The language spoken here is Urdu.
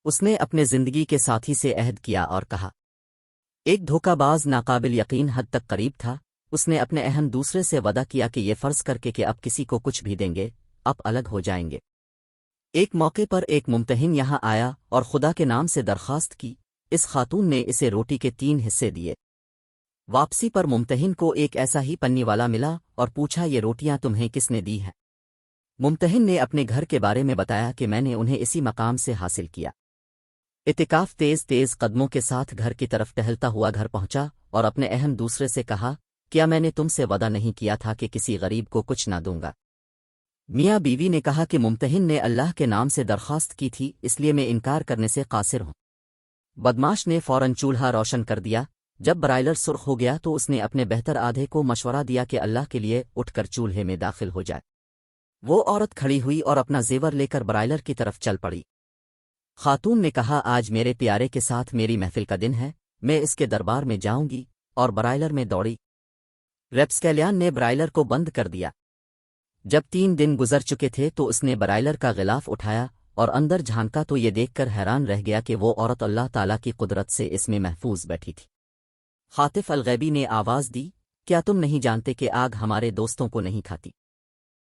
اس نے اپنے زندگی کے ساتھی سے عہد کیا اور کہا، ایک دھوکہ باز ناقابل یقین حد تک قریب تھا۔ اس نے اپنے اہم دوسرے سے وعدہ کیا کہ یہ فرض کر کے کہ اب کسی کو کچھ بھی دیں گے، اب الگ ہو جائیں گے۔ ایک موقع پر ایک ممتحن یہاں آیا اور خدا کے نام سے درخواست کی۔ اس خاتون نے اسے روٹی کے 3 حصے دیے۔ واپسی پر ممتحن کو ایک ایسا ہی پنی والا ملا اور پوچھا، یہ روٹیاں تمہیں کس نے دی ہیں؟ ممتحن نے اپنے گھر کے بارے میں بتایا کہ میں نے انہیں اسی مقام سے حاصل کیا۔ اعتکاف تیز تیز قدموں کے ساتھ گھر کی طرف ٹہلتا ہوا گھر پہنچا اور اپنے اہم دوسرے سے کہا، کیا میں نے تم سے وعدہ نہیں کیا تھا کہ کسی غریب کو کچھ نہ دوں گا؟ میاں بیوی نے کہا کہ ممتحن نے اللہ کے نام سے درخواست کی تھی، اس لیے میں انکار کرنے سے قاصر ہوں۔ بدماش نے فوراً چولہا روشن کر دیا۔ جب برائلر سرخ ہو گیا تو اس نے اپنے بہتر آدھے کو مشورہ دیا کہ اللہ کے لیے اٹھ کر چولہے میں داخل ہو جائے۔ وہ عورت کھڑی ہوئی اور اپنا زیور لے کر برائلر کی طرف چل پڑی۔ خاتون نے کہا، آج میرے پیارے کے ساتھ میری محفل کا دن ہے، میں اس کے دربار میں جاؤں گی، اور برائلر میں دوڑی۔ ریپسکیلیان نے برائلر کو بند کر دیا۔ جب 3 دن گزر چکے تھے تو اس نے برائلر کا غلاف اٹھایا اور اندر جھانکا تو یہ دیکھ کر حیران رہ گیا کہ وہ عورت اللہ تعالیٰ کی قدرت سے اس میں محفوظ بیٹھی تھی۔ خاطف الغیبی نے آواز دی، کیا تم نہیں جانتے کہ آگ ہمارے دوستوں کو نہیں کھاتی؟